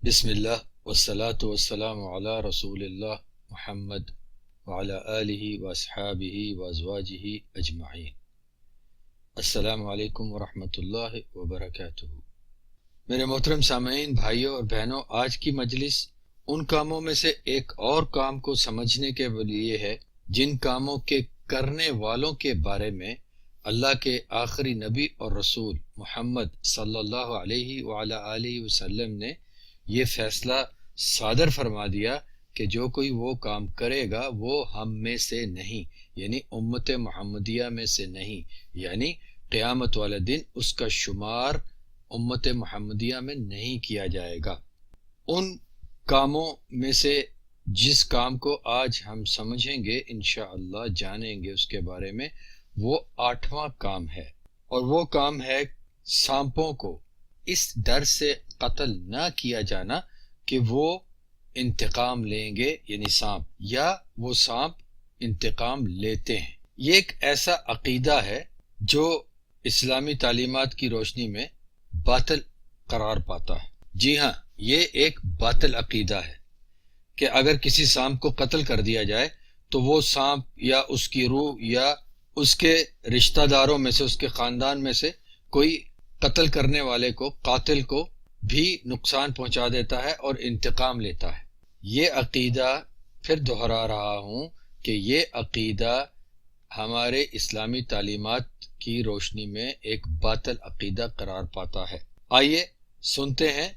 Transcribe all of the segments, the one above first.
بسم اللہ والصلاة والسلام علی رسول اللہ محمد وعلی آلہ واصحابہ وازواجہ اجمعین۔ السلام علیکم ورحمۃ اللہ وبرکاتہ۔ میرے محترم سامعین، بھائیوں اور بہنوں، آج کی مجلس ان کاموں میں سے ایک اور کام کو سمجھنے کے لیے ہے جن کاموں کے کرنے والوں کے بارے میں اللہ کے آخری نبی اور رسول محمد صلی اللہ علیہ وعلی آلہ وسلم نے یہ فیصلہ صادر فرما دیا کہ جو کوئی وہ کام کرے گا وہ ہم میں سے نہیں، یعنی امت محمدیہ میں سے نہیں، یعنی قیامت والے دن اس کا شمار امت محمدیہ میں نہیں کیا جائے گا۔ ان کاموں میں سے جس کام کو آج ہم سمجھیں گے، انشاءاللہ جانیں گے اس کے بارے میں، وہ 8واں کام ہے، اور وہ کام ہے سانپوں کو اس ڈر سے قتل نہ کیا جانا کہ وہ انتقام لیں گے، یعنی سانپ، یا وہ سانپ انتقام لیتے ہیں۔ یہ ایک ایسا عقیدہ ہے جو اسلامی تعلیمات کی روشنی میں باطل قرار پاتا ہے۔ جی ہاں، یہ ایک باطل عقیدہ ہے کہ اگر کسی سانپ کو قتل کر دیا جائے تو وہ سانپ یا اس کی روح یا اس کے رشتہ داروں میں سے، اس کے خاندان میں سے کوئی قتل کرنے والے کو، قاتل کو بھی نقصان پہنچا دیتا ہے اور انتقام لیتا ہے۔ یہ عقیدہ، پھر دہرا رہا ہوں کہ یہ عقیدہ ہمارے اسلامی تعلیمات کی روشنی میں ایک باطل عقیدہ قرار پاتا ہے۔ آئیے سنتے ہیں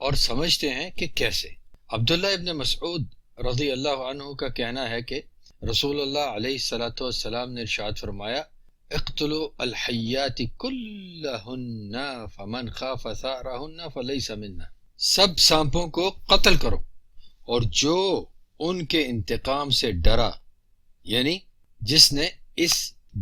اور سمجھتے ہیں کہ کیسے۔ عبداللہ ابن مسعود رضی اللہ عنہ کا کہنا ہے کہ رسول اللہ علیہ السلام نے ارشاد فرمایا، اقتلوا الحیات کلہن فمن خاف ثأرہن فلیس منا۔ سب سانپوں کو قتل کرو، اور جو ان کے انتقام سے ڈرا، یعنی جس نے اس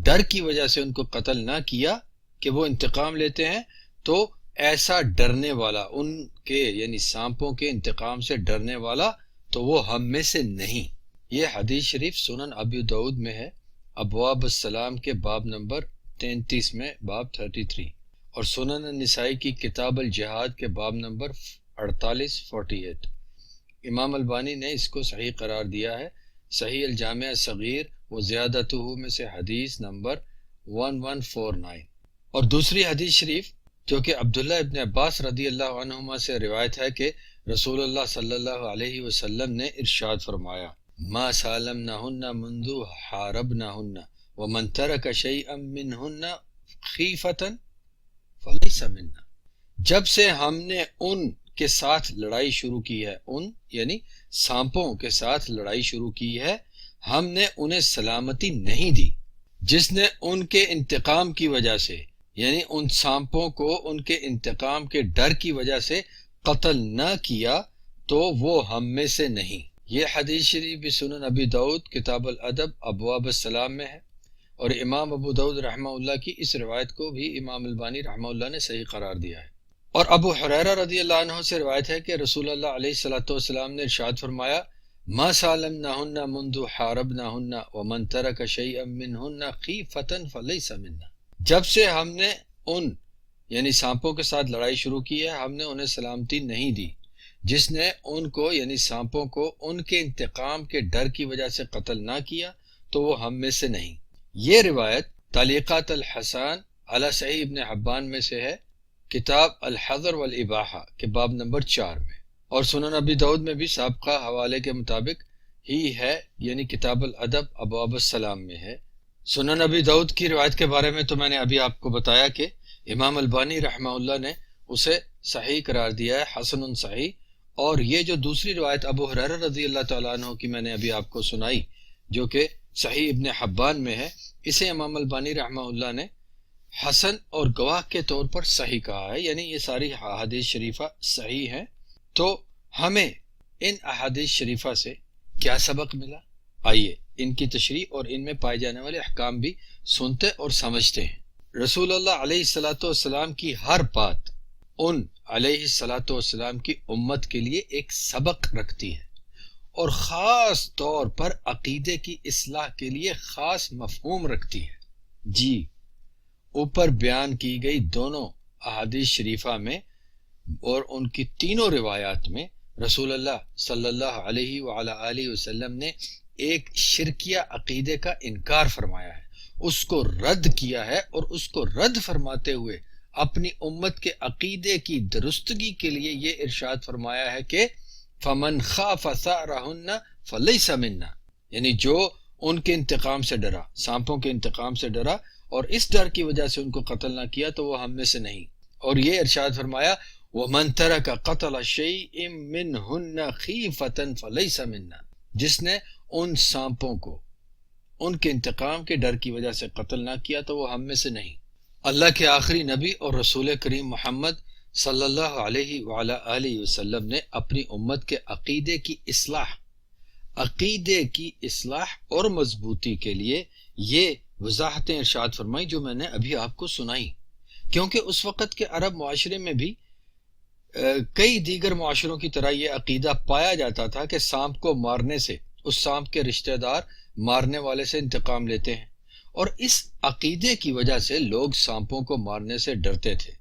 ڈر کی وجہ سے ان کو قتل نہ کیا کہ وہ انتقام لیتے ہیں، تو ایسا ڈرنے والا، ان کے یعنی سانپوں کے انتقام سے ڈرنے والا، تو وہ ہم میں سے نہیں۔ یہ حدیث شریف سنن ابی داؤد میں ہے، ابواب السلام کے باب نمبر 33 میں، باب 33، اور سنن النسائی کی کتاب الجہاد کے باب نمبر 48۔ امام البانی نے اس کو صحیح قرار دیا ہے، صحیح الجامع صغیر و زیادتہ میں سے حدیث نمبر 1149۔ اور دوسری حدیث شریف جو کہ عبداللہ ابن عباس رضی اللہ عنہما سے روایت ہے کہ رسول اللہ صلی اللہ علیہ وسلم نے ارشاد فرمایا، ما سالمنہن منذ حاربنہن ومن ترک شیئا منہن خیفتا فلیس منا۔ جب سے ہم نے ان کے ساتھ لڑائی شروع کی ہے، ان یعنی سانپوں کے ساتھ لڑائی شروع کی ہے، ہم نے انہیں سلامتی نہیں دی۔ جس نے ان کے انتقام کی وجہ سے، یعنی ان سانپوں کو ان کے انتقام کے ڈر کی وجہ سے قتل نہ کیا، تو وہ ہم میں سے نہیں۔ یہ حدیث شریف بھی سنن ابی داؤد کتاب الادب ابواب السلام میں ہے، اور امام ابو داؤد رحمہ اللہ کی اس روایت کو بھی امام البانی رحمہ اللہ نے صحیح قرار دیا ہے۔ اور ابو ہریرہ رضی اللہ عنہ سے روایت ہے کہ رسول اللہ علیہ السلام نے ارشاد فرمایا، ما سالمنہن منذ حاربنہن ومن ترک شیئا منہن خیفتا فلیس منا۔ جب سے ہم نے ان یعنی سانپوں کے ساتھ لڑائی شروع کی ہے، ہم نے انہیں سلامتی نہیں دی۔ جس نے ان کو یعنی سانپوں کو ان کے انتقام کے ڈر کی وجہ سے قتل نہ کیا، تو وہ ہم میں سے نہیں۔ یہ روایت تعلیقات الحسان علی صحیح ابن حبان میں سے ہے، کتاب الحظر والاباحہ کے باب نمبر 4 میں، اور سنن ابی داؤد میں بھی سابقہ حوالے کے مطابق ہی ہے، یعنی کتاب الادب ابواب السلام میں ہے۔ سنن ابی داؤد کی روایت کے بارے میں تو میں نے ابھی آپ کو بتایا کہ امام البانی رحمہ اللہ نے اسے صحیح قرار دیا ہے، حسن صحیح۔ اور یہ جو دوسری روایت ابو ہریرہ رضی اللہ تعالیٰ عنہ کی میں نے ابھی آپ کو سنائی، جو کہ صحیح ابن حبان میں ہے، اسے امام البانی رحمہ اللہ نے حسن اور گواہ کے طور پر صحیح کہا ہے، یعنی یہ ساری احادیث شریفہ صحیح ہیں۔ تو ہمیں ان احادیث شریفہ سے کیا سبق ملا؟ آئیے ان کی تشریح اور ان میں پائے جانے والے احکام بھی سنتے اور سمجھتے ہیں۔ رسول اللہ علیہ السلام کی ہر بات ان علیہ السلام کی امت کے لیے ایک سبق رکھتی ہے، اور خاص طور پر عقیدے کی اصلاح کے لیے خاص مفہوم رکھتی ہے۔ جی، اوپر بیان کی گئی دونوں احادیث شریفہ میں اور ان کی تینوں روایات میں رسول اللہ صلی اللہ علیہ وعلی آلہ وسلم نے ایک شرکیہ عقیدے کا انکار فرمایا ہے، اس کو رد کیا ہے، اور اس کو رد فرماتے ہوئے اپنی امت کے عقیدے کی درستگی کے لیے یہ ارشاد فرمایا ہے کہ فَمَنْ خَافَ ثَأْرَهُنَّ فَلَيْسَ مِنَّا، یعنی جو ان کے انتقام سے ڈرا، سانپوں کے انتقام سے ڈرا اور اس ڈر کی وجہ سے ان کو قتل نہ کیا تو وہ ہم میں سے نہیں۔ اور یہ ارشاد فرمایا وَمَنْ تَرَكَ قَتَلَ شَيْءٍ مِّنْهُنَّ خِيفَةً فَلَيْسَ مِنَّا، جس نے ان سانپوں کو ان کے انتقام کے ڈر کی وجہ سے قتل نہ کیا تو وہ ہم میں سے نہیں۔ اللہ کے آخری نبی اور رسول کریم محمد صلی اللہ علیہ وعلی آلہ وسلم نے اپنی امت کے عقیدے کی اصلاح اور مضبوطی کے لیے یہ وضاحتیں ارشاد فرمائی جو میں نے ابھی آپ کو سنائی، کیونکہ اس وقت کے عرب معاشرے میں بھی کئی دیگر معاشروں کی طرح یہ عقیدہ پایا جاتا تھا کہ سانپ کو مارنے سے اس سانپ کے رشتہ دار مارنے والے سے انتقام لیتے ہیں، اور اس عقیدے کی وجہ سے لوگ سانپوں کو مارنے سے ڈرتے تھے۔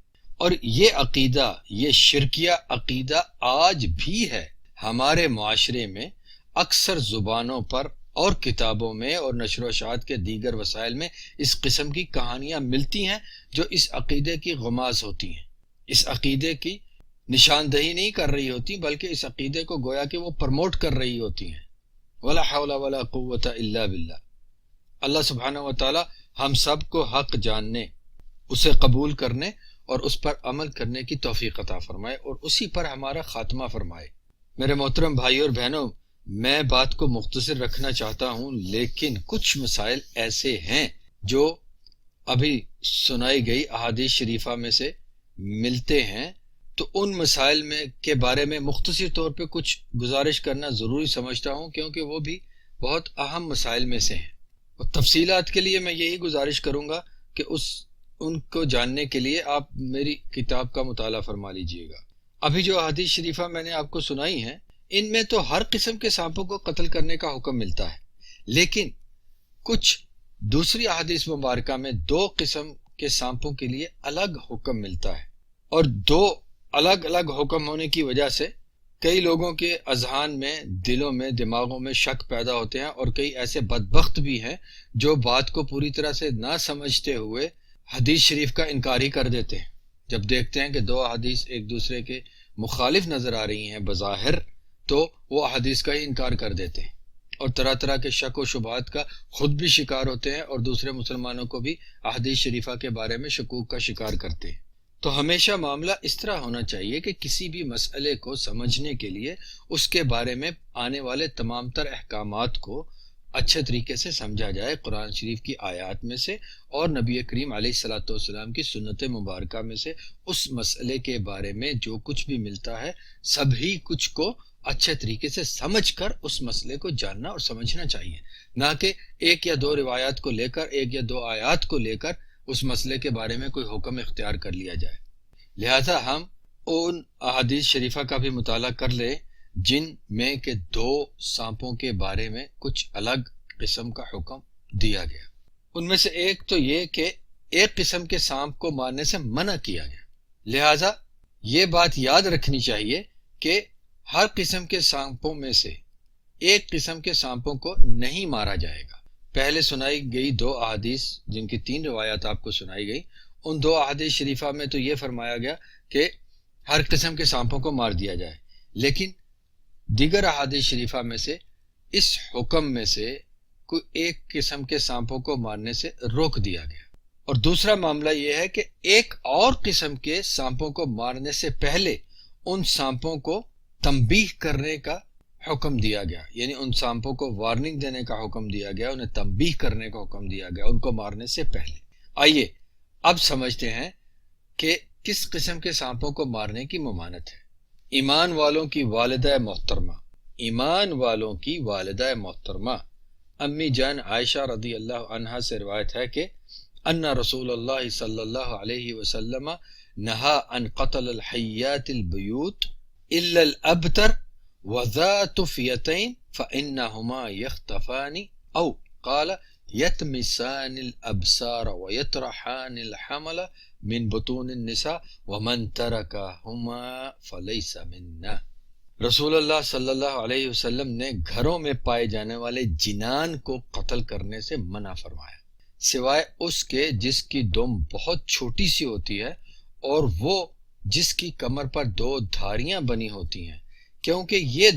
اور یہ عقیدہ، یہ شرکیہ عقیدہ آج بھی ہے ہمارے معاشرے میں، اکثر زبانوں پر اور کتابوں میں اور نشر و اشاعت کے دیگر وسائل میں اس قسم کی کہانیاں ملتی ہیں جو اس عقیدے کی غماز ہوتی ہیں، اس عقیدے کی نشاندہی نہیں کر رہی ہوتی بلکہ اس عقیدے کو گویا کہ وہ پرموٹ کر رہی ہوتی ہیں۔ ولا حول ولا قوت الا باللہ۔ اللہ سبحانہ و تعالی ہم سب کو حق جاننے، اسے قبول کرنے اور اس پر عمل کرنے کی توفیق عطا فرمائے اور اسی پر ہمارا خاتمہ فرمائے۔ میرے محترم بھائی اور بہنوں، میں بات کو مختصر رکھنا چاہتا ہوں، لیکن کچھ مسائل ایسے ہیں جو ابھی سنائی گئی احادیث شریفہ میں سے ملتے ہیں، تو ان مسائل میں کے بارے میں مختصر طور پہ کچھ گزارش کرنا ضروری سمجھتا ہوں، کیونکہ وہ بھی بہت اہم مسائل میں سے ہیں۔ اور تفصیلات کے لیے میں یہی گزارش کروں گا کہ ان کو جاننے کے لیے آپ میری کتاب کا مطالعہ فرما لیجئے گا۔ ابھی جو احادیث شریفہ میں نے آپ کو سنائی ہیں، ان میں تو ہر قسم کے سانپوں کو قتل کرنے کا حکم ملتا ہے، لیکن کچھ دوسری احادیث مبارکہ میں دو قسم کے سانپوں کے لیے الگ حکم ملتا ہے، اور دو الگ الگ حکم ہونے کی وجہ سے کئی لوگوں کے اذہان میں، دلوں میں، دماغوں میں شک پیدا ہوتے ہیں، اور کئی ایسے بدبخت بھی ہیں جو بات کو پوری طرح سے نہ سمجھتے ہوئے حدیث شریف کا انکار ہی کر دیتے ہیں۔ جب دیکھتے ہیں کہ دو احادیث ایک دوسرے کے مخالف نظر آ رہی ہیں بظاہر، تو وہ احادیث کا ہی انکار کر دیتے ہیں اور طرح طرح کے شک و شبہات کا خود بھی شکار ہوتے ہیں اور دوسرے مسلمانوں کو بھی احادیث شریفہ کے بارے میں شکوک کا شکار کرتے ہیں۔ تو ہمیشہ معاملہ اس طرح ہونا چاہیے کہ کسی بھی مسئلے کو سمجھنے کے لیے اس کے بارے میں آنے والے تمام تر احکامات کو اچھے طریقے سے سمجھا جائے، قرآن شریف کی آیات میں سے اور نبی کریم علیہ الصلوۃ والسلام کی سنت مبارکہ میں سے اس مسئلے کے بارے میں جو کچھ بھی ملتا ہے سبھی کچھ کو اچھے طریقے سے سمجھ کر اس مسئلے کو جاننا اور سمجھنا چاہیے، نہ کہ ایک یا دو روایات کو لے کر، ایک یا دو آیات کو لے کر اس مسئلے کے بارے میں کوئی حکم اختیار کر لیا جائے۔ لہذا ہم ان احادیث شریفہ کا بھی مطالعہ کر لیں جن میں کہ دو سانپوں کے بارے میں کچھ الگ قسم کا حکم دیا گیا۔ ان میں سے ایک تو یہ کہ ایک قسم کے سانپ کو مارنے سے منع کیا گیا۔ لہذا یہ بات یاد رکھنی چاہیے کہ ہر قسم کے سانپوں میں سے ایک قسم کے سانپوں کو نہیں مارا جائے گا۔ پہلے سنائی گئی دو احادیث جن کی 3 روایات آپ کو سنائی گئی، ان 2 احادیث شریفہ میں تو یہ فرمایا گیا کہ ہر قسم کے سانپوں کو مار دیا جائے، لیکن دیگر احادیث شریفہ میں سے اس حکم میں سے کوئی ایک قسم کے سانپوں کو مارنے سے روک دیا گیا۔ اور دوسرا معاملہ یہ ہے کہ ایک اور قسم کے سانپوں کو مارنے سے پہلے ان سانپوں کو تنبیہ کرنے کا حکم دیا گیا، یعنی ان سانپوں کو وارننگ دینے کا حکم دیا گیا، انہیں تنبیہ کرنے کا حکم دیا گیا ان کو مارنے سے پہلے۔ آئیے اب سمجھتے ہیں کہ کس قسم کے سانپوں کو مارنے کی ممانعت ہے۔ ایمان والوں کی والدہ محترمہ امی جان عائشہ رضی اللہ عنہا سے روایت ہے کہ ان رسول اللہ صلی اللہ علیہ وسلم نہا عن قتل الحیات البیوت الا الابتر وذات فیتین فانہما یختفان او قال یتمسان الابصار ویطرحان الحمل من بطون النساء ومن ترکہما فلیس منا۔ رسول اللہ صلی اللہ علیہ وسلم نے گھروں میں پائے جانے والے جنان کو قتل کرنے سے منع فرمایا، سوائے اس کے جس کی دم بہت چھوٹی سی ہوتی ہے اور وہ جس کی کمر پر 2 دھاریاں بنی ہوتی ہیں، کیونکہ یہ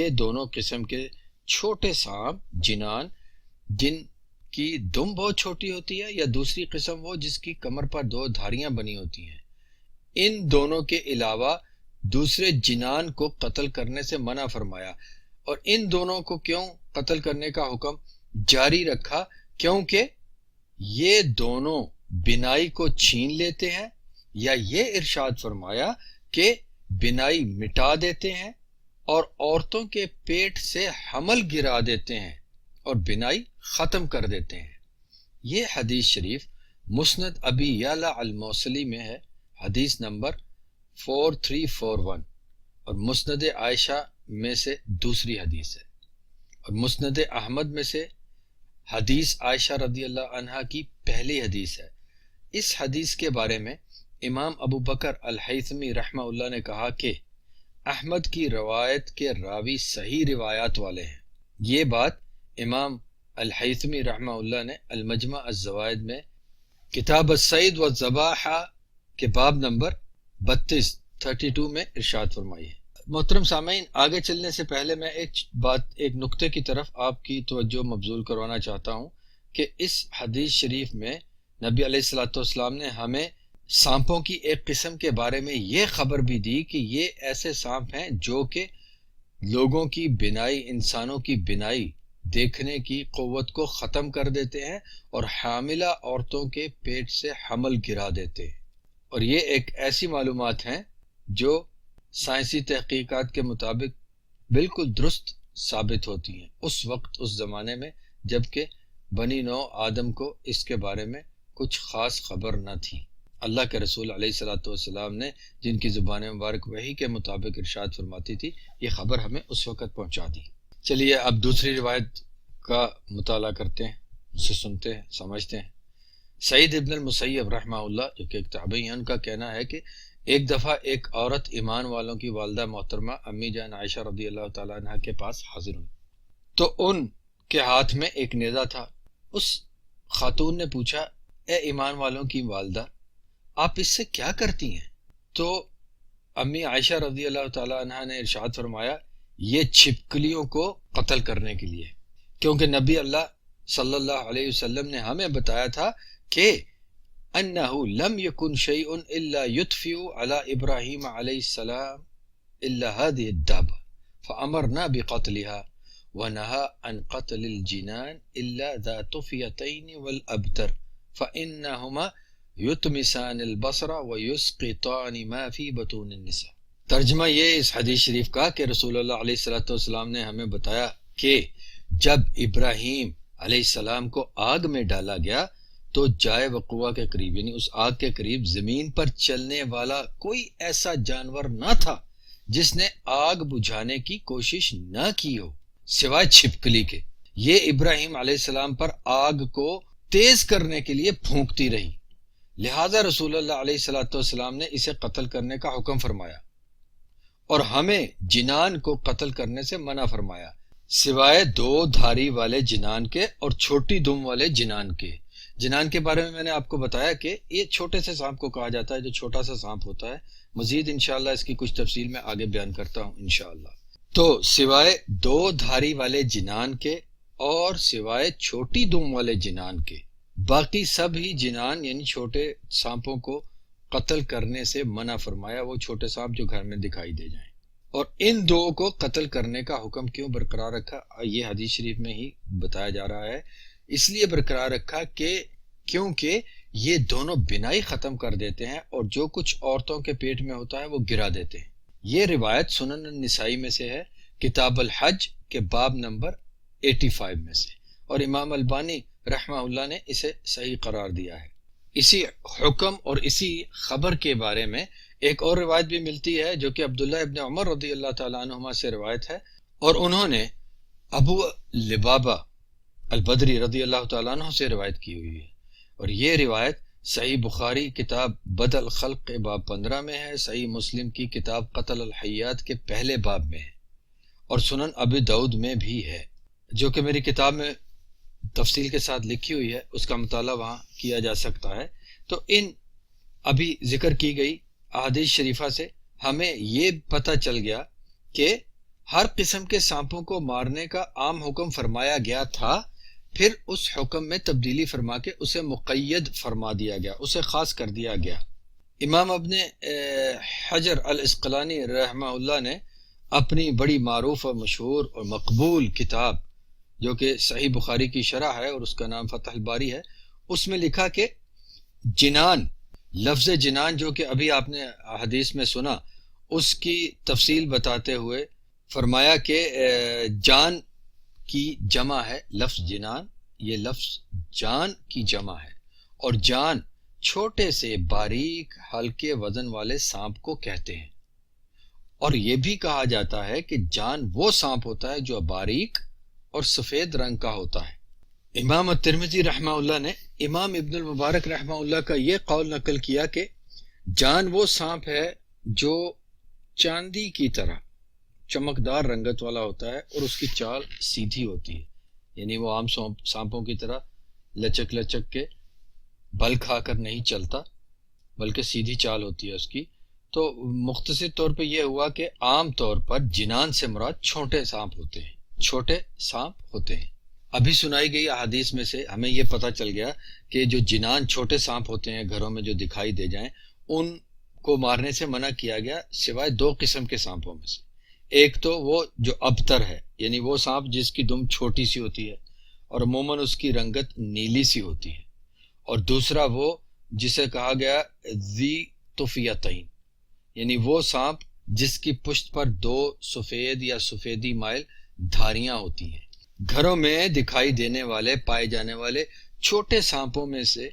دونوں قسم کے چھوٹے سانپ جنان جن کی دم بہت چھوٹی ہوتی ہے، یا دوسری قسم وہ جس کی کمر پر 2 دھاریاں بنی ہوتی ہیں، ان دونوں کے علاوہ دوسرے جنان کو قتل کرنے سے منع فرمایا۔ اور ان دونوں کو کیوں قتل کرنے کا حکم جاری رکھا؟ کیونکہ یہ دونوں بینائی کو چھین لیتے ہیں، یا یہ ارشاد فرمایا کہ بینائی مٹا دیتے ہیں اور عورتوں کے پیٹ سے حمل گرا دیتے ہیں اور بینائی ختم کر دیتے ہیں۔ یہ حدیث شریف مسند ابی یعلا الموصلی میں ہے، حدیث نمبر 4341، اور مسند عائشہ میں سے دوسری حدیث ہے، اور مسند احمد میں سے حدیث عائشہ رضی اللہ عنہا کی پہلی حدیث ہے۔ اس حدیث کے بارے میں امام ابو بکر الہیثمی رحمہ اللہ نے کہا کہ احمد کی روایت کے راوی صحیح روایات والے ہیں۔ یہ بات امام الہیثمی رحمہ اللہ نے المجمع الزوائد میں کتاب الصید والذبائح کے باب نمبر 32 میں ارشاد فرمائی ہے۔ محترم سامعین، آگے چلنے سے پہلے میں ایک نقطے کی طرف آپ کی توجہ مبذول کروانا چاہتا ہوں کہ اس حدیث شریف میں نبی علیہ الصلوۃ والسلام نے ہمیں سانپوں کی ایک قسم کے بارے میں یہ خبر بھی دی کہ یہ ایسے سانپ ہیں جو کہ لوگوں کی بینائی، انسانوں کی بینائی دیکھنے کی قوت کو ختم کر دیتے ہیں اور حاملہ عورتوں کے پیٹ سے حمل گرا دیتے ہیں۔ اور یہ ایک ایسی معلومات ہیں جو سائنسی تحقیقات کے مطابق بالکل درست ثابت ہوتی ہیں اس وقت، اس زمانے میں، جبکہ بنی نوع آدم کو اس کے بارے میں کچھ خاص خبر نہ تھی۔ اللہ کے رسول علیہ الصلوۃ والسلام نے جن کی زبان مبارک وحی کے مطابق ارشاد فرماتی تھی، یہ خبر ہمیں اس وقت پہنچا دی۔ چلیے اب دوسری روایت کا مطالعہ کرتے ہیں، اسے سنتے ہیں، سمجھتے ہیں۔ سعید ابن المسیب رحمہ اللہ، جو کہ ایک تابعی ہیں، ان کا کہنا ہے کہ ایک دفعہ ایک عورت ایمان والوں کی والدہ محترمہ امی جان عائشہ رضی اللہ تعالیٰ عنہ کے پاس حاضر ہوئی، تو ان کے ہاتھ میں ایک نیزہ تھا۔ اس خاتون نے پوچھا، اے ایمان والوں کی والدہ، آپ اس سے کیا کرتی ہیں؟ تو امی عائشہ رضی اللہ تعالیٰ عنہ نے ارشاد فرمایا، یہ چھپکلیوں کو قتل کرنے کے لیے، کیونکہ نبی اللہ صلی اللہ علیہ وسلم نے ہمیں بتایا تھا کہ انہ لم یکن شیء الا یطفئ علی ابراہیم علیہ السلام الا هذه الدابہ فامرنا بقتلها ونہى عن قتل الجنان الا ذا طفیتین والابتر فانہما یطمسان البصر ویسقطان ما فی بطون النساء۔ ترجمہ یہ اس حدیث شریف کا کہ رسول اللہ علیہ الصلوۃ والسلام نے ہمیں بتایا کہ جب ابراہیم علیہ السلام کو آگ میں ڈالا گیا تو جائے وقوع کے قریب، یعنی اس آگ کے قریب زمین پر چلنے والا کوئی ایسا جانور نہ تھا جس نے آگ بجھانے کی کوشش نہ کی ہو سوائے چھپکلی کے۔ یہ ابراہیم علیہ السلام پر آگ کو تیز کرنے کے لیے پھونکتی رہی، لہذا رسول اللہ علیہ الصلوۃ والسلام نے اسے قتل کرنے کا حکم فرمایا اور ہمیں جنان کو قتل کرنے سے منع فرمایا، سوائے 2 دھاری والے جنان کے اور چھوٹی دم والے جنان کے۔ جنان کے بارے میں نے آپ کو بتایا کہ یہ چھوٹے سے سانپ کو کہا جاتا ہے، جو چھوٹا سا سانپ ہوتا ہے۔ مزید انشاءاللہ اس کی کچھ تفصیل میں آگے بیان کرتا ہوں انشاءاللہ۔ تو سوائے 2 دھاری والے جنان کے اور سوائے چھوٹی دم والے جنان کے، باقی سب ہی جنان یعنی چھوٹے سانپوں کو قتل کرنے سے منع فرمایا، وہ چھوٹے سانپ جو گھر میں دکھائی دے جائیں۔ اور ان 2 کو قتل کرنے کا حکم کیوں برقرار رکھا؟ یہ حدیث شریف میں ہی بتایا جا رہا ہے۔ اس لیے برقرار رکھا کہ کیونکہ یہ دونوں بینائی ختم کر دیتے ہیں اور جو کچھ عورتوں کے پیٹ میں ہوتا ہے وہ گرا دیتے ہیں۔ یہ روایت سنن النسائی میں سے ہے، کتاب الحج کے باب نمبر 85 میں سے، اور امام البانی رحمہ اللہ نے اسے صحیح قرار دیا ہے۔ اسی حکم اور اسی خبر کے بارے میں ایک اور روایت بھی ملتی ہے جو کہ عبداللہ ابن عمر رضی اللہ تعالیٰ عنہما سے روایت ہے، اور انہوں نے ابو لبابہ البدری رضی اللہ تعالیٰ عنہ سے روایت کی ہوئی ہے، اور یہ روایت صحیح بخاری کتاب بدء الخلق باب 15 میں ہے، صحیح مسلم کی کتاب قتل الحیات کے پہلے باب میں ہے، اور سنن ابی داؤد میں بھی ہے، جو کہ میری کتاب میں تفصیل کے ساتھ لکھی ہوئی ہے، اس کا مطالعہ وہاں کیا جا سکتا ہے۔ تو ان ابھی ذکر کی گئی احادیث شریفہ سے ہمیں یہ پتہ چل گیا کہ ہر قسم کے سانپوں کو مارنے کا عام حکم فرمایا گیا تھا، پھر اس حکم میں تبدیلی فرما کے اسے مقید فرما دیا گیا، اسے خاص کر دیا گیا۔ امام ابن حجر العسقلانی رحمہ اللہ نے اپنی بڑی معروف اور مشہور اور مقبول کتاب جو کہ صحیح بخاری کی شرح ہے اور اس کا نام فتح الباری ہے، اس میں لکھا کہ جنان، لفظ جنان جو کہ ابھی آپ نے حدیث میں سنا، اس کی تفصیل بتاتے ہوئے فرمایا کہ جان کی جمع ہے لفظ جنان، یہ لفظ جان کی جمع ہے، اور جان چھوٹے سے باریک ہلکے وزن والے سانپ کو کہتے ہیں، اور یہ بھی کہا جاتا ہے کہ جان وہ سانپ ہوتا ہے جو باریک اور سفید رنگ کا ہوتا ہے۔ امام الترمذی رحمہ اللہ نے امام ابن المبارک رحمہ اللہ کا یہ قول نقل کیا کہ جان وہ سانپ ہے جو چاندی کی طرح چمکدار رنگت والا ہوتا ہے اور اس کی چال سیدھی ہوتی ہے، یعنی وہ عام سانپوں کی طرح لچک لچک کے بل کھا کر نہیں چلتا، بلکہ سیدھی چال ہوتی ہے اس کی۔ تو مختصر طور پہ یہ ہوا کہ عام طور پر جنان سے مراد چھوٹے سانپ ہوتے ہیں، چھوٹے سانپ ہوتے ہیں۔ ابھی سنائی گئی احادیث میں سے ہمیں یہ پتہ چل گیا کہ جو جنان چھوٹے سانپ ہوتے ہیں گھروں میں جو دکھائی دے جائیں، ان کو مارنے سے منع کیا گیا سوائے دو قسم کے سانپوں میں سے۔ ایک تو وہ جو ابتر ہے، یعنی وہ سانپ جس کی دم چھوٹی سی ہوتی ہے اور عموماً اس کی رنگت نیلی سی ہوتی ہے، اور دوسرا وہ جسے کہا گیا ذی طفیتین، یعنی وہ سانپ جس کی پشت پر دو سفید یا سفیدی مائل دھاریاں ہوتی ہیں۔ گھروں میں دکھائی دینے والے پائے جانے والے چھوٹے سانپوں میں سے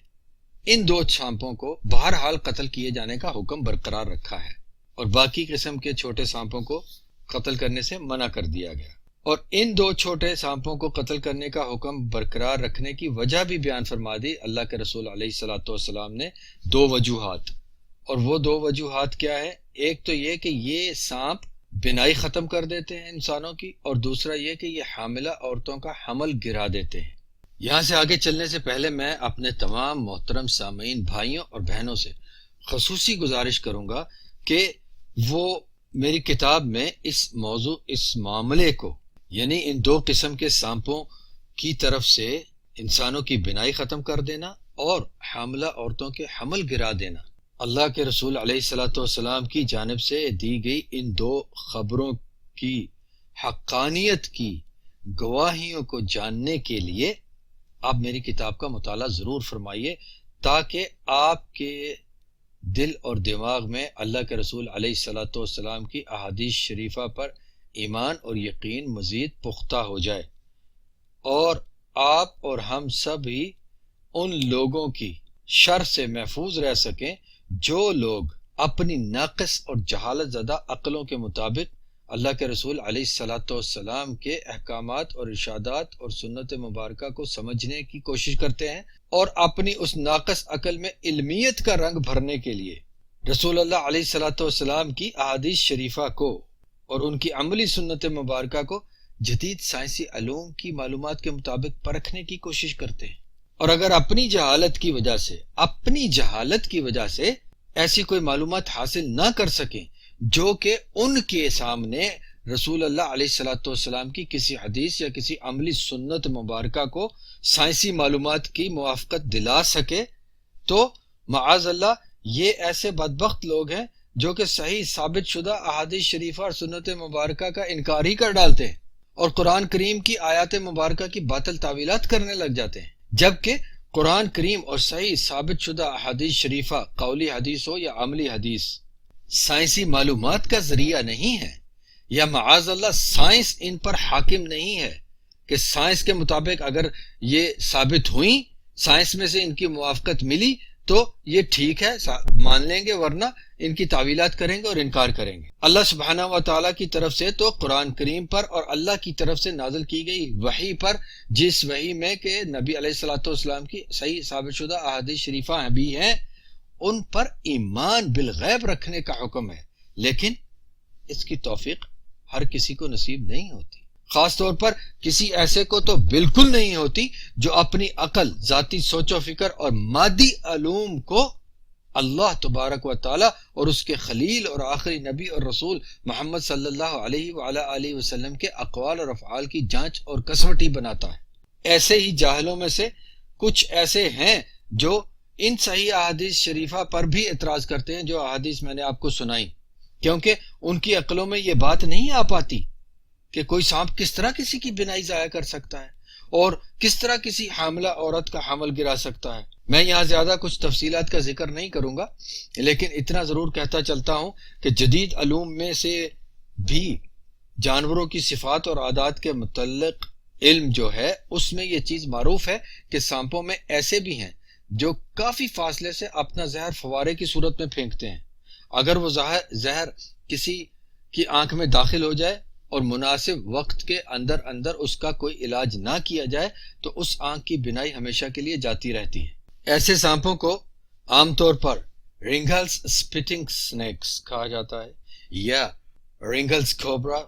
ان دو سانپوں کو بہرحال قتل کیے جانے کا حکم برقرار رکھا ہے، اور باقی قسم کے چھوٹے سانپوں کو قتل کرنے سے منع کر دیا گیا۔ اور ان دو چھوٹے سانپوں کو قتل کرنے کا حکم برقرار رکھنے کی وجہ بھی بیان فرما دی اللہ کے رسول علیہ الصلوۃ والسلام نے، دو وجوہات، اور وہ دو وجوہات کیا ہے؟ ایک تو یہ کہ یہ سانپ بینائی ختم کر دیتے ہیں انسانوں کی، اور دوسرا یہ کہ یہ حاملہ عورتوں کا حمل گرا دیتے ہیں۔ یہاں سے آگے چلنے سے پہلے میں اپنے تمام محترم سامعین بھائیوں اور بہنوں سے خصوصی گزارش کروں گا کہ وہ میری کتاب میں اس موضوع، اس معاملے کو، یعنی ان دو قسم کے سانپوں کی طرف سے انسانوں کی بینائی ختم کر دینا اور حاملہ عورتوں کے حمل گرا دینا، اللہ کے رسول علیہ الصلوۃ والسلام کی جانب سے دی گئی ان دو خبروں کی حقانیت کی گواہیوں کو جاننے کے لیے آپ میری کتاب کا مطالعہ ضرور فرمائیے، تاکہ آپ کے دل اور دماغ میں اللہ کے رسول علیہ الصلوۃ والسلام کی احادیث شریفہ پر ایمان اور یقین مزید پختہ ہو جائے، اور آپ اور ہم سب ہی ان لوگوں کی شر سے محفوظ رہ سکیں جو لوگ اپنی ناقص اور جہالت زدہ عقلوں کے مطابق اللہ کے رسول علیہ الصلوۃ والسلام کے احکامات اور ارشادات اور سنت مبارکہ کو سمجھنے کی کوشش کرتے ہیں، اور اپنی اس ناقص عقل میں علمیت کا رنگ بھرنے کے لیے رسول اللہ علیہ الصلوۃ والسلام کی احادیث شریفہ کو اور ان کی عملی سنت مبارکہ کو جدید سائنسی علوم کی معلومات کے مطابق پرکھنے کی کوشش کرتے ہیں، اور اگر اپنی جہالت کی وجہ سے ایسی کوئی معلومات حاصل نہ کر سکیں جو کہ ان کے سامنے رسول اللہ علیہ الصلوۃ والسلام کی کسی حدیث یا کسی عملی سنت مبارکہ کو سائنسی معلومات کی موافقت دلا سکے، تو معاذ اللہ یہ ایسے بدبخت لوگ ہیں جو کہ صحیح ثابت شدہ احادیث شریفہ اور سنت مبارکہ کا انکار ہی کر ڈالتے ہیں اور قرآن کریم کی آیات مبارکہ کی باطل تعویلات کرنے لگ جاتے ہیں، جبکہ قرآن کریم اور صحیح ثابت شدہ احادیث شریفہ قولی حدیث ہو یا عملی حدیث سائنسی معلومات کا ذریعہ نہیں ہے، یا معاذ اللہ سائنس ان پر حاکم نہیں ہے کہ سائنس کے مطابق اگر یہ ثابت ہوئیں، سائنس میں سے ان کی موافقت ملی تو یہ ٹھیک ہے مان لیں گے، ورنہ ان کی تعویلات کریں گے اور انکار کریں گے۔ اللہ سبحانہ و تعالیٰ کی طرف سے تو قرآن کریم پر اور اللہ کی طرف سے نازل کی گئی وحی پر، جس وحی میں کہ نبی علیہ الصلوۃ والسلام کی صحیح ثابت شدہ احادیث شریفہ بھی ہیں، ان پر ایمان بالغیب رکھنے کا حکم ہے، لیکن اس کی توفیق ہر کسی کو نصیب نہیں ہوتی، خاص طور پر کسی ایسے کو تو بالکل نہیں ہوتی جو اپنی عقل، ذاتی سوچ و فکر اور مادی علوم کو اللہ تبارک و تعالی اور اس کے خلیل اور آخری نبی اور رسول محمد صلی اللہ علیہ وعلی آلہ وسلم کے اقوال اور افعال کی جانچ اور کسوٹی بناتا ہے۔ ایسے ہی جاہلوں میں سے کچھ ایسے ہیں جو ان صحیح احادیث شریفہ پر بھی اعتراض کرتے ہیں جو احادیث میں نے آپ کو سنائی، کیونکہ ان کی عقلوں میں یہ بات نہیں آ پاتی کہ کوئی سانپ کس طرح کسی کی بینائی ضائع کر سکتا ہے اور کس طرح کسی حاملہ عورت کا حمل گرا سکتا ہے۔ میں یہاں زیادہ کچھ تفصیلات کا ذکر نہیں کروں گا، لیکن اتنا ضرور کہتا چلتا ہوں کہ جدید علوم میں سے بھی جانوروں کی صفات اور عادات کے متعلق علم جو ہے اس میں یہ چیز معروف ہے کہ سانپوں میں ایسے بھی ہیں جو کافی فاصلے سے اپنا زہر فوارے کی صورت میں پھینکتے ہیں۔ اگر وہ زہر کسی کی آنکھ میں داخل ہو جائے اور مناسب وقت کے اندر اس کا کوئی علاج نہ کیا جائے تو اس آنکھ کی بینائی ہمیشہ کے لیے جاتی رہتی ہے۔ ایسے سانپوں کو عام طور پر رنگلز سپٹنگ سنیکس کہا جاتا ہے، یا رنگلز کوبرا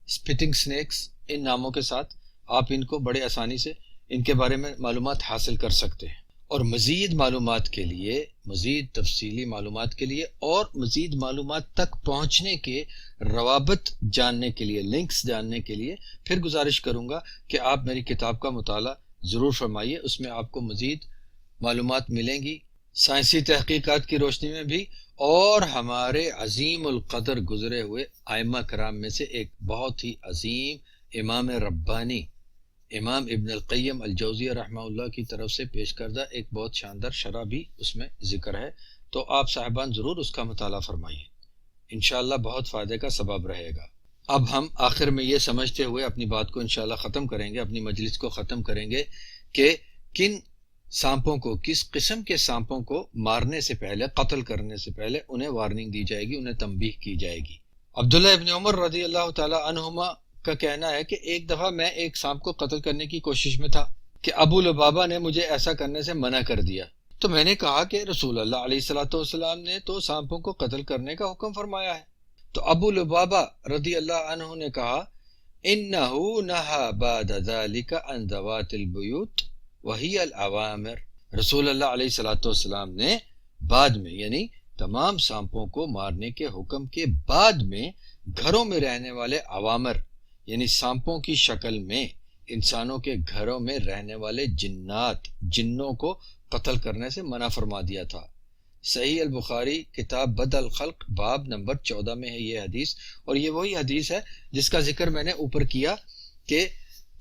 سپٹنگ سنیکس، ان ناموں کے ساتھ آپ ان کو بڑے آسانی سے ان کے بارے میں معلومات حاصل کر سکتے ہیں۔ اور مزید معلومات کے لیے، مزید تفصیلی معلومات کے لیے اور مزید معلومات تک پہنچنے کے روابط جاننے کے لیے، لنکس جاننے کے لیے پھر گزارش کروں گا کہ آپ میری کتاب کا مطالعہ ضرور فرمائیے، اس میں آپ کو مزید معلومات ملیں گی، سائنسی تحقیقات کی روشنی میں بھی، اور ہمارے عظیم القدر گزرے ہوئے ائمہ کرام میں سے ایک بہت ہی عظیم امام ربانی امام ابن القیم الجوزیہ رحمہ اللہ کی طرف سے پیش کردہ ایک بہت شاندار شرح بھی اس میں ذکر ہے، تو آپ صاحبان ضرور اس کا مطالعہ فرمائیے، انشاءاللہ بہت فائدے کا سبب رہے گا۔ اب ہم آخر میں یہ سمجھتے ہوئے اپنی بات کو انشاءاللہ ختم کریں گے، اپنی مجلس کو ختم کریں گے کہ کن سانپوں کو، کس قسم کے سانپوں کو مارنے سے پہلے، قتل کرنے سے پہلے انہیں وارننگ دی جائے گی، انہیں تنبیہ کی جائے گی۔ عبداللہ ابن عمر رضی اللہ تعالی عنہما کا کہنا ہے کہ ایک دفعہ میں ایک سانپ کو قتل کرنے کی کوشش میں تھا کہ ابو لبابہ نے مجھے ایسا کرنے سے منع کر دیا، تو میں نے کہا کہ رسول اللہ علیہ الصلوۃ والسلام نے تو سانپوں کو قتل کرنے کا حکم فرمایا ہے۔ تو ابو لبابہ رضی اللہ عنہ نے کہا انہ نہا بعد ذلک عن ذوات البیوت وہی العوامر، رسول اللہ علیہ الصلوۃ والسلام نے بعد میں، یعنی تمام سانپوں کو مارنے کے حکم کے بعد میں، گھروں میں رہنے والے عوامر یعنی سانپوں کی شکل میں انسانوں کے گھروں میں رہنے والے جنوں کو قتل کرنے سے منع فرما دیا تھا۔ صحیح البخاری کتاب بدء الخلق باب نمبر 14 میں ہے یہ حدیث، اور یہ وہی حدیث ہے جس کا ذکر میں نے اوپر کیا کہ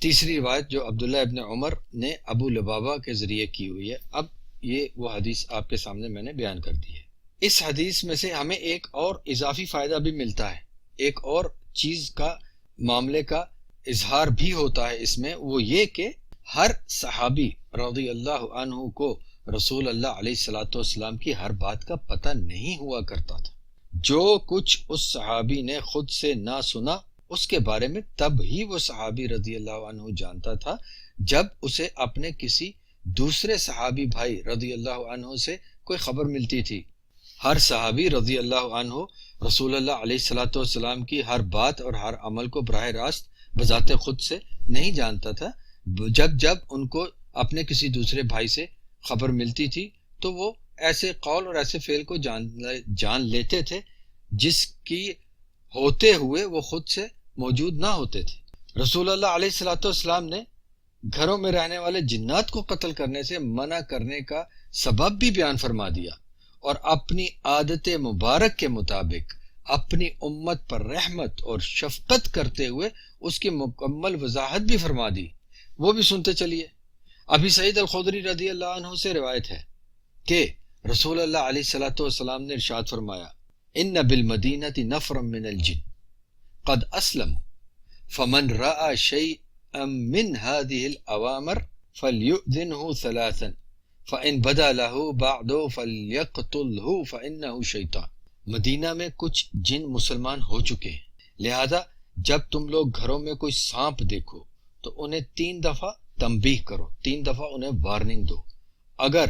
تیسری روایت جو عبداللہ ابن عمر نے ابو لبابہ کے ذریعے کی ہوئی ہے۔ اب یہ وہ حدیث آپ کے سامنے میں نے بیان کر دی ہے۔ اس حدیث میں سے ہمیں ایک اور اضافی فائدہ بھی ملتا ہے، ایک اور چیز کا، معاملے کا اظہار بھی ہوتا ہے اس میں، وہ یہ کہ ہر صحابی رضی اللہ عنہ کو رسول اللہ علیہ الصلوۃ والسلام کی ہر بات کا پتہ نہیں ہوا کرتا تھا۔ جو کچھ اس صحابی نے خود سے نہ سنا اس کے بارے میں تب ہی وہ صحابی رضی اللہ عنہ جانتا تھا جب اسے اپنے کسی دوسرے صحابی بھائی رضی اللہ عنہ سے کوئی خبر ملتی تھی۔ ہر صحابی رضی اللہ عنہ رسول اللہ علیہ الصلوۃ والسلام کی ہر بات اور ہر عمل کو براہ راست بذات خود سے نہیں جانتا تھا، جب ان کو اپنے کسی دوسرے بھائی سے خبر ملتی تھی تو وہ ایسے قول اور ایسے فعل کو جان لیتے تھے جس کی ہوتے ہوئے وہ خود سے موجود نہ ہوتے تھے۔ رسول اللہ علیہ الصلوۃ والسلام نے گھروں میں رہنے والے جنات کو قتل کرنے سے منع کرنے کا سبب بھی بیان فرما دیا، اور اپنی عادت مبارک کے مطابق اپنی امت پر رحمت اور شفقت کرتے ہوئے اس کی مکمل وضاحت بھی فرما دی۔ وہ بھی سنتے چلیے۔ ابھی سعید الخدری رضی اللہ عنہ سے روایت ہے کہ رسول اللہ علیہ الصلوۃ والسلام نے ارشاد فرمایا ان بالمدینۃ نفرا من الجن قد اسلموا فمن رأى شيئا من هذه الأوامر فليؤذنه ثلاثا فَإِن بَدَا لَهُ بَعْدُ فَلْيَقْتُلْهُ فَإِنَّهُ شَيْطَانٌ۔ مدینہ میں کچھ جن مسلمان ہو چکے ہیں، لہذا جب تم لوگ گھروں میں کوئی سانپ دیکھو تو انہیں 3 دفعہ تنبیہ کرو، 3 دفعہ انہیں وارننگ دو۔ اگر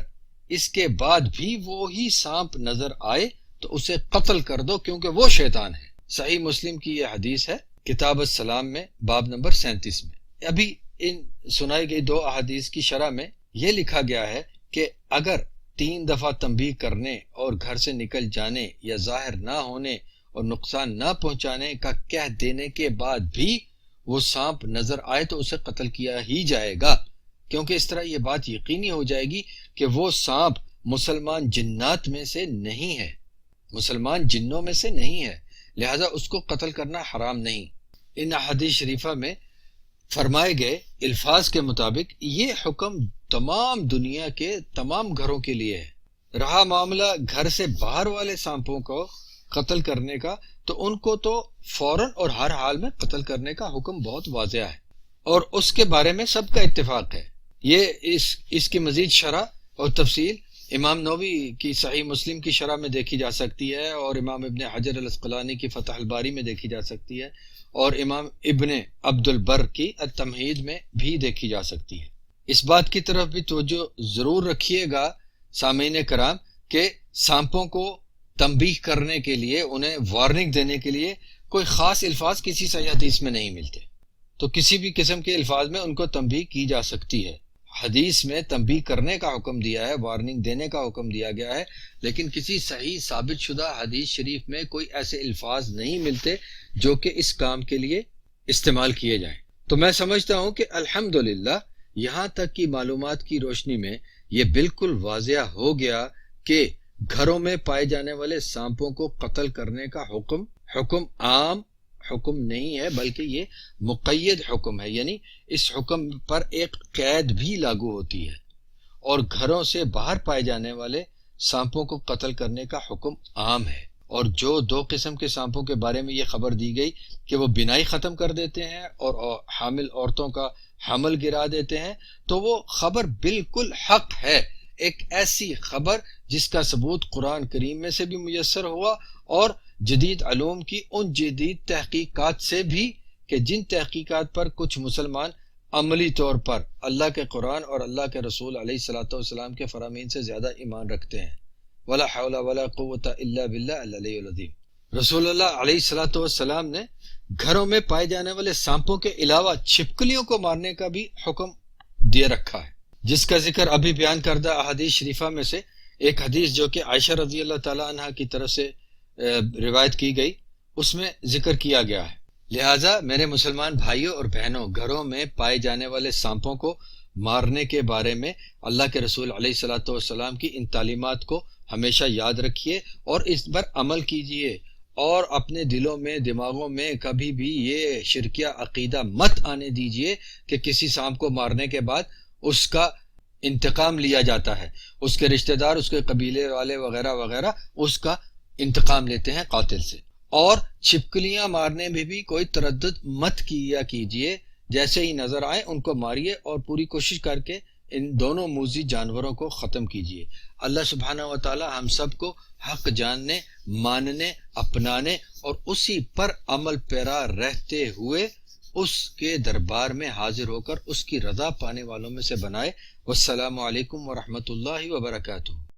اس کے بعد بھی وہی سانپ نظر آئے تو اسے قتل کر دو، کیونکہ وہ شیطان ہے۔ صحیح مسلم کی یہ حدیث ہے، کتاب السلام میں، باب نمبر 37 میں۔ ابھی ان سنائی گئی 2 احادیث کی شرح میں یہ لکھا گیا ہے کہ اگر 3 دفعہ تنبیہ کرنے اور گھر سے نکل جانے یا ظاہر نہ ہونے اور نقصان نہ پہنچانے کا کہہ دینے کے بعد بھی وہ سانپ نظر آئے تو اسے قتل کیا ہی جائے گا، کیونکہ اس طرح یہ بات یقینی ہو جائے گی کہ وہ سانپ مسلمان جنات میں سے نہیں ہے، مسلمان جنوں میں سے نہیں ہے، لہذا اس کو قتل کرنا حرام نہیں۔ ان احادیث شریفہ میں فرمائے گئے الفاظ کے مطابق یہ حکم تمام دنیا کے تمام گھروں کے لیے ہے۔ رہا معاملہ گھر سے باہر والے سانپوں کو قتل کرنے کا، تو ان کو تو فوراً اور ہر حال میں قتل کرنے کا حکم بہت واضح ہے، اور اس کے بارے میں سب کا اتفاق ہے۔ یہ اس کی مزید شرح اور تفصیل امام نووی کی صحیح مسلم کی شرح میں دیکھی جا سکتی ہے، اور امام ابن حجر العسقلانی کی فتح الباری میں دیکھی جا سکتی ہے، اور امام ابن عبد البر کی التمہید میں بھی دیکھی جا سکتی ہے۔ اس بات کی طرف بھی توجہ ضرور رکھیے گا سامعین کرام کہ سانپوں کو تنبیہ کرنے کے لیے، انہیں وارننگ دینے کے لیے کوئی خاص الفاظ کسی صحیح حدیث میں نہیں ملتے، تو کسی بھی قسم کے الفاظ میں ان کو تنبیہ کی جا سکتی ہے۔ حدیث میں تنبیہ کرنے کا حکم دیا ہے، وارننگ دینے کا حکم دیا گیا ہے، لیکن کسی صحیح ثابت شدہ حدیث شریف میں کوئی ایسے الفاظ نہیں ملتے جو کہ اس کام کے لیے استعمال کیے جائیں۔ تو میں سمجھتا ہوں کہ الحمدللہ یہاں تک کی معلومات کی روشنی میں یہ بالکل واضح ہو گیا کہ گھروں میں پائے جانے والے سانپوں کو قتل کرنے کا حکم عام حکم نہیں ہے، بلکہ یہ مقید حکم ہے، یعنی اس حکم پر ایک قید بھی لاگو ہوتی ہے، اور گھروں سے باہر پائے جانے والے سانپوں کو قتل کرنے کا حکم عام ہے۔ اور جو 2 قسم کے سانپوں کے بارے میں یہ خبر دی گئی کہ وہ بینائی ختم کر دیتے ہیں اور حامل عورتوں کا حمل گرا دیتے ہیں، تو وہ خبر بالکل حق ہے، ایک ایسی خبر جس کا ثبوت قرآن کریم میں سے بھی میسر ہوا، اور جدید علوم کی ان جدید تحقیقات سے بھی کہ جن تحقیقات پر کچھ مسلمان عملی طور پر اللہ کے قرآن اور اللہ کے رسول علیہ الصلوۃ والسلام کے فرامین سے زیادہ ایمان رکھتے ہیں۔ ولا حول ولا قوت الا باللہ العلی العظیم۔ رسول اللہ علیہ الصلوۃ والسلام نے گھروں میں پائے جانے والے سانپوں کے علاوہ چھپکلیوں کو مارنے کا بھی حکم دے رکھا ہے، جس کا ذکر ابھی بیان کردہ احادیث شریفہ میں سے ایک حدیث جو کہ عائشہ رضی اللہ تعالی عنہا کی طرف سے روایت کی گئی، اس میں ذکر کیا گیا ہے۔ لہٰذا میرے مسلمان بھائیوں اور بہنوں، گھروں میں پائے جانے والے سانپوں کو مارنے کے بارے میں اللہ کے رسول علیہ الصلوۃ والسلام کی ان تعلیمات کو ہمیشہ یاد رکھیے اور اس پر عمل کیجیے، اور اپنے دلوں میں دماغوں میں کبھی بھی یہ شرکیہ عقیدہ مت آنے دیجیے کہ کسی سانپ کو مارنے کے بعد اس کا انتقام لیا جاتا ہے، اس کے رشتہ دار، اس کے قبیلے والے وغیرہ وغیرہ اس کا انتقام لیتے ہیں قاتل سے۔ اور چھپکلیاں مارنے میں بھی کوئی تردد مت کیا کیجیے، جیسے ہی نظر آئے ان کو ماریے، اور پوری کوشش کر کے ان دونوں موذی جانوروں کو ختم کیجیے۔ اللہ سبحانہ و تعالی ہم سب کو حق جاننے، ماننے، اپنانے اور اسی پر عمل پیرا رہتے ہوئے اس کے دربار میں حاضر ہو کر اس کی رضا پانے والوں میں سے بنائے۔ والسلام علیکم ورحمۃ اللہ وبرکاتہ۔